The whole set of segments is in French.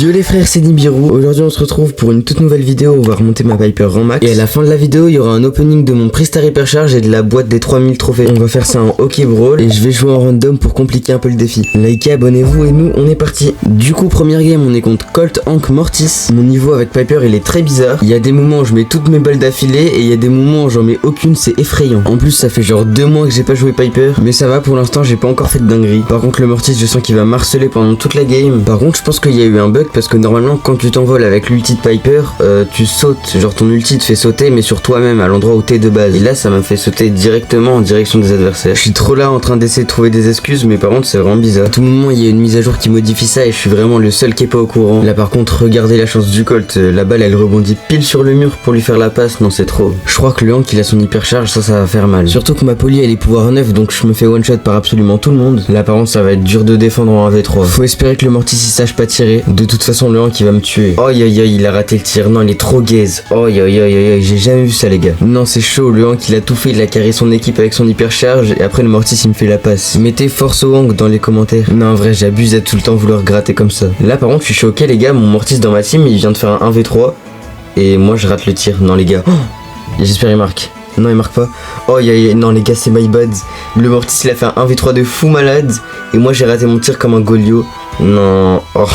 Yo les frères, c'est Nibiru. Aujourd'hui on se retrouve pour une toute nouvelle vidéo. On va remonter ma Viper en max. Et à la fin de la vidéo il y aura un opening de mon Pristar Hypercharge et de la boîte des 3000 trophées. On va faire ça en hockey brawl et je vais jouer en random pour compliquer un peu le défi. Likez, abonnez-vous et nous on est parti. Du coup première game on est contre Colt Hank Mortis. Mon niveau avec Piper il est très bizarre. Il y a des moments où je mets toutes mes balles d'affilée et il y a des moments où j'en mets aucune, c'est effrayant. En plus ça fait genre 2 mois que j'ai pas joué Piper, mais ça va pour l'instant, j'ai pas encore fait de dinguerie. Par contre le Mortis je sens qu'il va marceler pendant toute la game. Par contre je pense qu'il y a eu un bug parce que normalement quand tu t'envoles avec l'ulti de Piper, tu sautes, genre ton ulti te fait sauter mais sur toi-même à l'endroit où t'es de base. Et là ça m'a fait sauter directement en direction des adversaires. Je suis trop là en train d'essayer de trouver des excuses, mais par contre c'est vraiment bizarre. À tout moment il y a une mise à jour qui modifie ça et je suis vraiment le seul qui est pas au courant. Là par contre regardez la chance du Colt, la balle elle rebondit pile sur le mur pour lui faire la passe, non c'est trop. Je crois que le Hank il a son hypercharge, ça va faire mal. Surtout que ma poly elle est pouvoir 9 donc je me fais one shot par absolument tout le monde. Là par contre ça va être dur de défendre en 1v3. Faut espérer que le Mortis il sache pas tirer. De toute façon le Hank il va me tuer. Oh aïe aïe il a raté le tir, non il est trop gaze. Oh aïe aïe aïe j'ai jamais vu ça les gars. Non c'est chaud, le Hank il a tout fait, il a carré son équipe avec son hypercharge et après le Mortis il me fait la passe. Mettez force au Hank dans les commentaires. Non en vrai j'abuse à tout le temps vouloir gratter comme ça. Là par contre je suis choqué les gars, mon Mortis dans ma team il vient de faire un 1v3 et moi je rate le tir. Non les gars, j'espère il marque. Non il marque pas. Oh non les gars c'est my bad. Le Mortis il a fait un 1v3 de fou malade et moi j'ai raté mon tir comme un Golio. Non. Oh.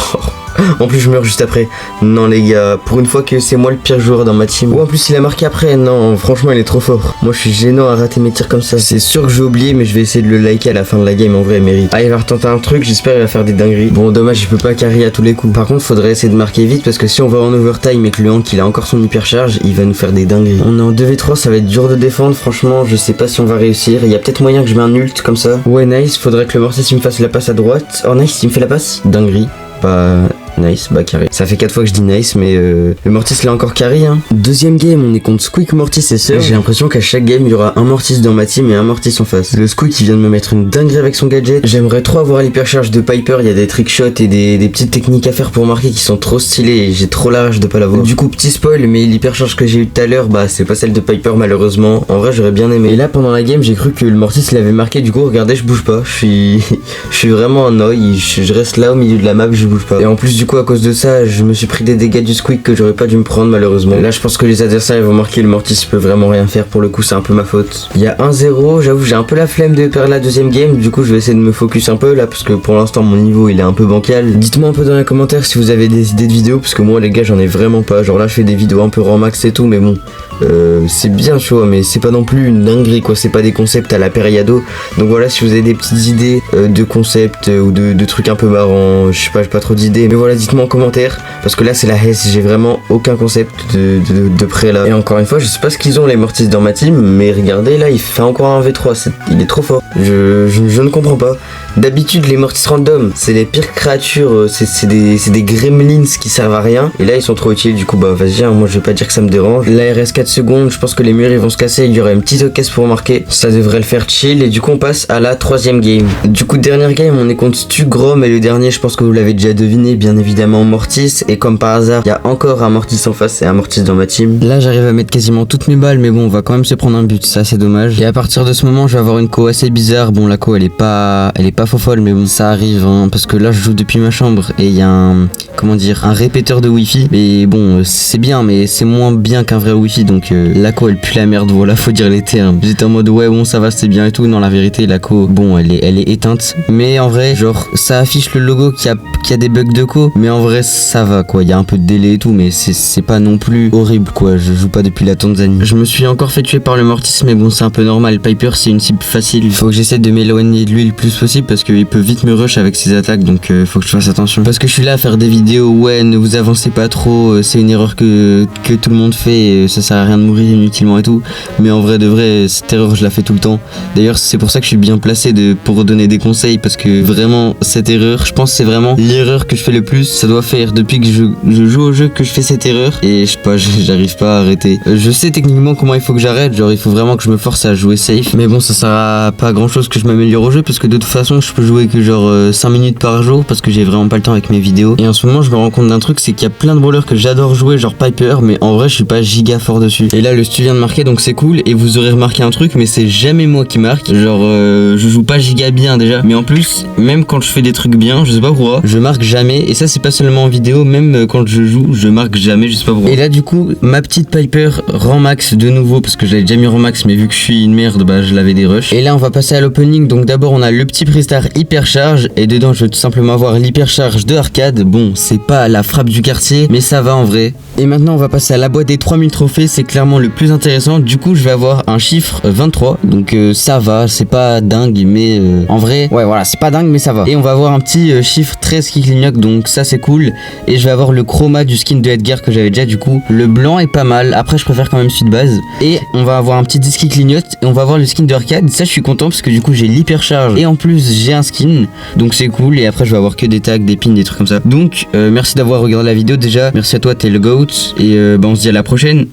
En plus je meurs juste après. Non les gars, pour une fois que c'est moi le pire joueur dans ma team. Oh en plus il a marqué après. Non franchement il est trop fort. Moi je suis gênant à rater mes tirs comme ça. C'est sûr que j'ai oublié mais je vais essayer de le liker à la fin de la game. En vrai il mérite. Ah il va retenter un truc, j'espère il va faire des dingueries. Bon dommage il peut pas carry à tous les coups. Par contre faudrait essayer de marquer vite parce que si on va en overtime et que le Hank il a encore son hypercharge, il va nous faire des dingueries. On est en 2v3, ça va être dur de défendre. Franchement je sais pas si on va réussir. Il y a peut-être moyen que je mette un ult comme ça. Ouais nice, faudrait que le Mortis il me fasse la passe à droite. Oh nice il me fait la passe. Dinguerie. Bah nice, bah carré. Ça fait 4 fois que je dis nice mais le Mortis l'a encore carré hein. Deuxième game on est contre Squeak, Mortis et Surge. J'ai l'impression qu'à chaque game il y aura un Mortis dans ma team et un Mortis en face. Le Squeak il vient de me mettre une dinguerie avec son gadget. J'aimerais trop avoir l'hypercharge de Piper, il y a des trickshots et des petites techniques à faire pour marquer qui sont trop stylées et j'ai trop la rage de pas l'avoir. Du coup petit spoil, mais l'hypercharge que j'ai eu tout à l'heure bah c'est pas celle de Piper malheureusement. En vrai j'aurais bien aimé. Et là pendant la game j'ai cru que le Mortis l'avait marqué, du coup regardez je bouge pas. Je suis vraiment en oeil, je reste là au milieu de la map, je bouge pas. Et en plus du coup à cause de ça je me suis pris des dégâts du Squeak que j'aurais pas dû me prendre malheureusement. Là je pense que les adversaires ils vont marquer, le Mortis il peut vraiment rien faire pour le coup, c'est un peu ma faute. Il y a 1-0, j'avoue j'ai un peu la flemme de perdre la deuxième game, du coup je vais essayer de me focus un peu là parce que pour l'instant mon niveau il est un peu bancal. Dites-moi un peu dans les commentaires si vous avez des idées de vidéos parce que moi les gars j'en ai vraiment pas. Genre là je fais des vidéos un peu raw max et tout mais bon c'est bien tu vois mais c'est pas non plus une dinguerie quoi, c'est pas des concepts à la Periado. Donc voilà si vous avez des petites idées de concepts ou de trucs un peu marrants, je sais pas, j'ai pas trop d'idées mais voilà dites-moi en commentaire. Parce que là c'est la Hesse, j'ai vraiment aucun concept de près là. Et encore une fois je sais pas ce qu'ils ont les Mortis dans ma team, mais regardez là il fait encore un V3, il est trop fort. Je ne comprends pas. D'habitude les Mortis random c'est les pires créatures, c'est des gremlins qui servent à rien. Et là ils sont trop utiles, du coup bah vas-y hein, moi je vais pas dire que ça me dérange. Là il reste 4 secondes, je pense que les murs ils vont se casser, il y aura une petite caisse pour marquer. Ça devrait le faire chill et du coup on passe à la troisième game. Du coup dernière game on est contre Stugrom et le dernier je pense que vous l'avez déjà deviné, bien évidemment Mortis. Et comme par hasard il y a encore un Mortis en face et un Mortis dans ma team. Là j'arrive à mettre quasiment toutes mes balles mais bon on va quand même se prendre un but, ça c'est dommage. Et à partir de ce moment je vais avoir une co assez bizarre. Bon la co elle est pas folle mais bon ça arrive hein, parce que là je joue depuis ma chambre et il y a un répéteur de wifi. Mais bon c'est bien mais c'est moins bien qu'un vrai wifi donc la co elle pue la merde, voilà faut dire les termes. J'étais en mode ouais bon ça va c'est bien et tout, non la vérité la co bon elle est éteinte. Mais en vrai genre ça affiche le logo qui a des bugs de co mais en vrai ça va quoi, il y a un peu de délai et tout mais c'est pas non plus horrible quoi, je joue pas depuis la Tanzanie. Je me suis encore fait tuer par le Mortis mais bon c'est un peu normal, Piper c'est une cible facile, il faut que j'essaie de m'éloigner de lui le plus possible parce qu'il peut vite me rush avec ses attaques donc faut que je fasse attention. Parce que je suis là à faire des vidéos, ouais ne vous avancez pas trop, c'est une erreur que tout le monde fait, ça sert à rien de mourir inutilement et tout, mais en vrai de vrai cette erreur je la fais tout le temps. D'ailleurs c'est pour ça que je suis bien placé pour donner des conseils parce que vraiment cette erreur je pense c'est vraiment l'erreur que je fais le plus, ça doit faire depuis que je joue au jeu que je fais cette erreur et je sais pas j'arrive pas à arrêter. Je sais techniquement comment il faut que j'arrête, genre il faut vraiment que je me force à jouer safe mais bon ça sert à pas grand chose que je m'améliore au jeu parce que de toute façon je peux jouer que genre 5 minutes par jour parce que j'ai vraiment pas le temps avec mes vidéos. Et en ce moment je me rends compte d'un truc, c'est qu'il y a plein de brawlers que j'adore jouer genre Piper mais en vrai je suis pas giga fort dessus. Et là le stu vient de marquer donc c'est cool et vous aurez remarqué un truc mais c'est jamais moi qui marque, genre je joue pas giga bien déjà mais en plus même quand je fais des trucs bien je sais pas pourquoi je marque jamais et ça ça c'est pas seulement en vidéo, même quand je joue, je marque jamais, je sais pas pourquoi. Et là du coup, ma petite Piper rang max de nouveau, parce que j'avais déjà mis rang max, mais vu que je suis une merde, bah je l'avais des rushs. Et là on va passer à l'opening, donc d'abord on a le petit Pristar hypercharge, et dedans je vais tout simplement avoir l'hypercharge de arcade. Bon, c'est pas la frappe du quartier, mais ça va en vrai. Et maintenant on va passer à la boîte des 3000 trophées, c'est clairement le plus intéressant. Du coup je vais avoir un chiffre 23, donc ça va, c'est pas dingue, mais en vrai, ouais voilà, c'est pas dingue, mais ça va. Et on va avoir un petit chiffre 13 qui clignote, donc ça c'est cool. Et je vais avoir le chroma du skin de Edgar que j'avais déjà, du coup le blanc est pas mal, après je préfère quand même celui de base. Et on va avoir un petit disque qui clignote, et on va avoir le skin de arcade. Ça je suis content parce que du coup j'ai l'hypercharge, et en plus j'ai un skin, donc c'est cool. Et après je vais avoir que des tags, des pins, des trucs comme ça. Donc merci d'avoir regardé la vidéo déjà, merci à toi, t'es le GOAT, et on se dit à la prochaine.